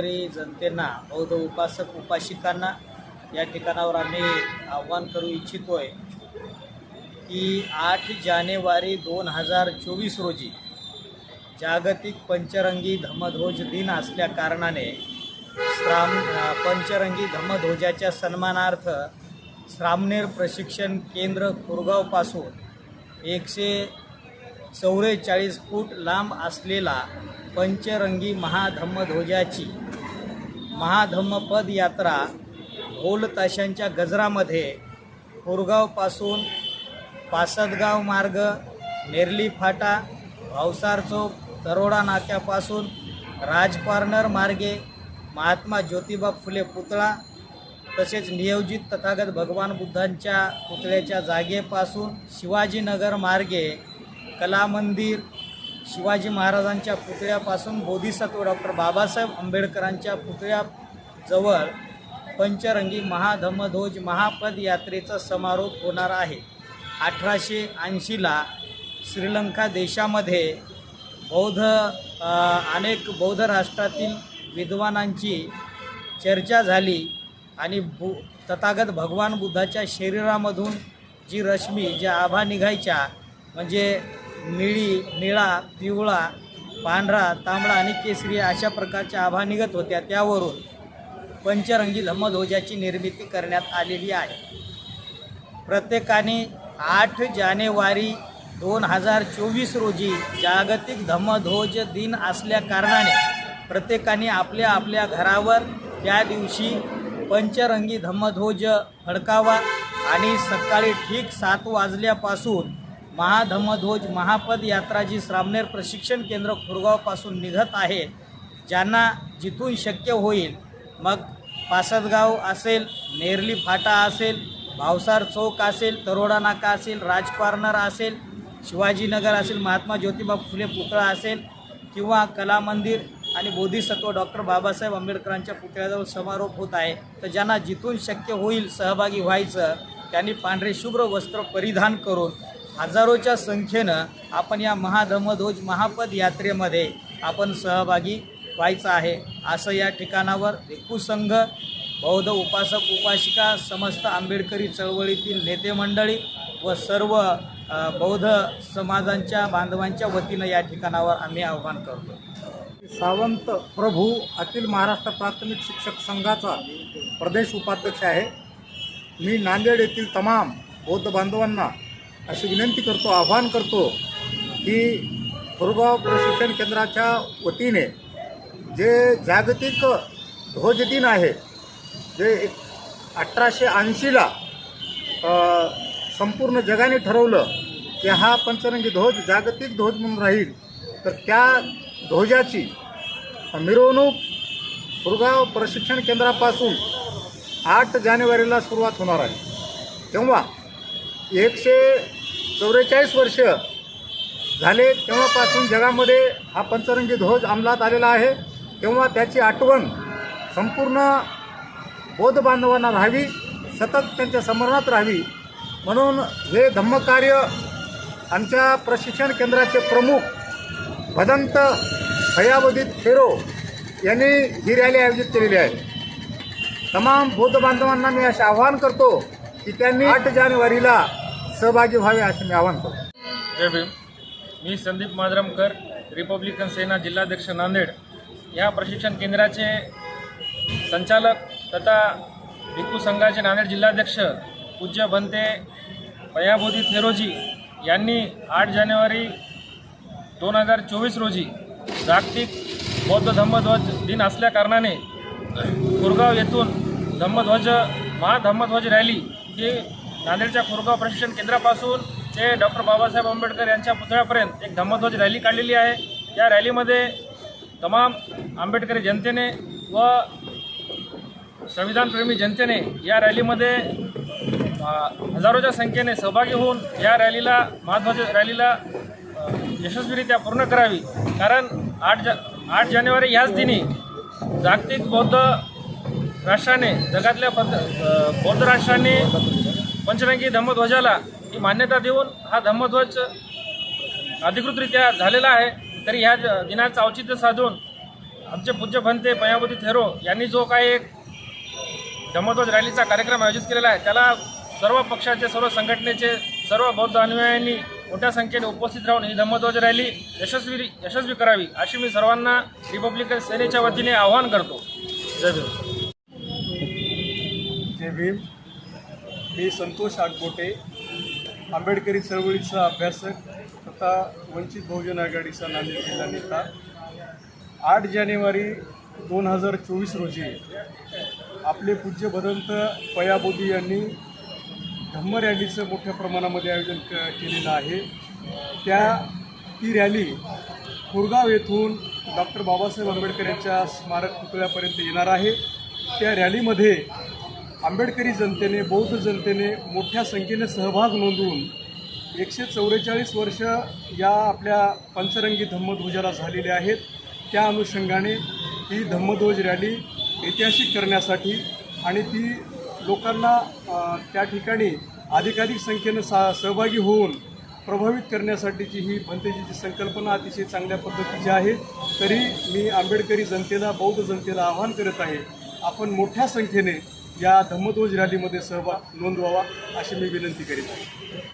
आंबेडकरी जनतेना, बौद्ध उपासक उपासिकांना या ठिकाणावर आम्ही आव्हान करू इच्छितोय की 8 जानेवारी 2024 रोजी जागतिक पंचरंगी धम्मध्वज दिन असल्या कारणाने पंचरंगी धम्मध्वजाच्या सन्मानार्थ श्रामणेर प्रशिक्षण केंद्र कुरगावपासून 144 फूट लांब असलेला पंचरंगी महाधम्मध्वजाची महाधम्मपद यात्रा ढोल ताशांच्या गजरामध्ये कुरगावपासून पासदगाव मार्ग, नेरली फाटा, भावसार चौक, तरोडा नाक्यापासून राज कॉर्नर मार्गे महात्मा ज्योतिबा फुले पुतळा, तसेच नियोजित तथागत भगवान बुद्धांच्या पुतळ्याच्या जागेपासून शिवाजीनगर मार्गे कला मंदिर, शिवाजी महाराजांच्या पुतळ्यापासून बोधिसत्व डॉक्टर बाबासाहेब आंबेडकरांच्या पुतळ्याजवळ पंचरंगी महाधम्मध्वज महापद यात्रेचा समारोप होणार आहे। 1880ला श्रीलंका देशामध्ये अनेक बौद्ध राष्ट्रातील विद्वानांची चर्चा झाली आणि तथागत भगवान बुद्धाच्या शरीरामधून जी रश्मी, ज्या आभा निघायच्या, म्हणजे निळा, पिवळा, पांढरा, तांबडा आणि केसरी अशा प्रकारच्या आभा निघत होत्या, त्यावरून पंचरंगी धम्मध्वजाची निर्मिती करण्यात आलेली आहे। प्रत्येकाने 8 जानेवारी 2024 रोजी जागतिक धम्मध्वज दिन असल्या कारणाने प्रत्येकाने आपल्या आपल्या घरावर त्या दिवशी पंचरंगी धम्मध्वज फडकावा आणि सकाळी ठीक 7 वाजल्यापासून महाधम्मध्वज महापद यात्रा जी श्रामणेर प्रशिक्षण केंद्र कुरगावपासून निघत आहे, ज्यांना जिथून शक्य होईल, मग पासदगाव असेल, नेरली फाटा असेल, भावसार चौक असेल, तरोडा नाका असेल, राज कॉर्नर असेल, शिवाजीनगर असेल, महात्मा ज्योतिबा फुले पुतळा असेल किंवा कला मंदिर आणि बोधिसत्व डॉक्टर बाबासाहेब आंबेडकरांच्या पुतळ्याजवळ समारोप होत आहे, तर ज्यांना जिथून शक्य होईल सहभागी व्हायचं, त्यांनी पांढरे शुभ्र वस्त्र परिधान करून हजारोच्या संख्येनं आपण या महाधम्मध्वज महापद यात्रेमध्ये आपण सहभागी व्हायचं आहे, असं या ठिकाणावर भिक्खू संघ, बौद्ध उपासक उपासिका, समस्त आंबेडकरी चळवळीतील नेते मंडळी व सर्व बौद्ध समाजांच्या बांधवांच्या वतीनं या ठिकाणावर आम्ही आवाहन करतो। सावंत प्रभू अखिल महाराष्ट्र प्राथमिक शिक्षक संघाचा प्रदेश उपाध्यक्ष आहे। मी नांदेड येथील तमाम बौद्ध बांधवांना अशी विनंती करतो, आवाहन करतो की कुरगाव प्रशिक्षण केंद्राच्या वतीने जे जागतिक ध्वज दिन आहे, जे 1880ला संपूर्ण जगाने ठरवलं की हा पंचरंगी ध्वज जागतिक ध्वज म्हणून राहील, तर त्या ध्वजाची मिरवणूक कुरगाव प्रशिक्षण केंद्रापासून 8 जानेवारीला सुरुवात होणार आहे। तेव्हा 144 वर्ष झाले तेव्हापासून जगामध्ये हा पंचरंगी ध्वज अंमलात आलेला आहे, तेव्हा त्याची आठवण संपूर्ण बौद्ध बांधवांना राहावी, सतत त्यांच्या स्मरणात राहावी, म्हणून हे धम्मकार्य आमच्या प्रशिक्षण केंद्राचे प्रमुख भदंत हयावदीत फेरो यांनी ही रॅली आयोजित केलेली आहे। तमाम बौद्ध बांधवांना मी असे आवाहन करतो की त्यांनी 8 जानेवारीला सहभागी व्हावे असे मी आवाहन करतो। जय भीम। मी संदीप माजरमकर, रिपब्लिकन सेना जिल्हाध्यक्ष नांदेड या प्रशिक्षण केंद्राचे संचालक तथा भिक्खू संघाचे नांदेड जिल्हाध्यक्ष पूज्य भंते पयाबोधी थेरोजी यांनी 8 जानेवारी 2024 रोजी जागतिक बौद्ध धम्मध्वज दिन असल्या कारणाने कुरगाव येथून महाधम्मध्वज रॅली ही नांदेडच्या कुरगाव प्रशिक्षण केंद्रापासून ते डॉक्टर बाबासाहेब आंबेडकर यांच्या पुतळ्यापर्यंत एक धम्मध्वज रॅली काढलेली आहे। या रॅलीमध्ये तमाम आंबेडकरी जनतेने व संविधानप्रेमी जनतेने या रॅलीमध्ये हजारोच्या संख्येने सहभागी होऊन या महाध्वज रॅलीला यशस्वीरित्या पूर्ण करावी, कारण 8 जानेवारी याच दिनी जागतिक बौद्ध राष्ट्राने, जगातल्या बौद्ध राष्ट्रांनी पंचरंगी धम्मध्वजाला ही मान्यता देऊन हा धम्मध्वज अधिकृतरित्या झालेला आहे। तरी ह्या दिनाचं औचित्य साधून आमचे पूज्य भंते पयाबुद्धी थेरो यांनी जो काही एक धम्मध्वज रॅलीचा कार्यक्रम आयोजित केलेला आहे त्याला सर्व पक्षाचे, सर्व संघटनेचे, सर्व बौद्ध अनुयायांनी मोठ्या संख्येने उपस्थित राहून ही धम्मध्वज रॅली यशस्वी करावी अशी मी सर्वांना रिपब्लिकन सेनेच्या वतीने आवाहन करतो. जय भीम. जय भीम. मी संतोष आगबोटे, आंबेडकरी चळवळीचा अभ्यासक तथा वंचित बहुजन आघाडीचा नांदेड जिल्हा नेता. 8 जानेवारी 2024 रोजी आपले पूज्य भदंत पयाबुद्धी यांनी धम्म रॅलीचं मोठ्या प्रमाणामध्ये आयोजन केलेलं आहे. ती रॅली कोरगाव येथून डॉक्टर बाबासाहेब आंबेडकर यांच्या स्मारक पुतळ्यापर्यंत येणार आहे. त्या रॅलीमध्ये आंबेडकरी जनतेने, बौद्ध जनतेने मोठ्या संख्येने सहभाग नोंदवून 144 वर्ष या आपल्या पंचरंगी धम्मध्वजाला झालेले आहेत. त्या अनुषंगाने ही धम्मध्वज रॅली ऐतिहासिक करण्यासाठी आणि ती लोकांना त्या ठिकाणी अधिकाधिक संख्येनं सहभागी होऊन प्रभावित करण्यासाठीची ही भंतेजीची संकल्पना अतिशय चांगल्या पद्धतीची आहे. तरी मी आंबेडकरी जनतेला, बौद्ध जनतेला आवाहन करत आहे, आपण मोठ्या संख्येने या धम्मध्वज रॅलीमध्ये सहभाग नोंदवावा अशी मी विनंती करीत आहे.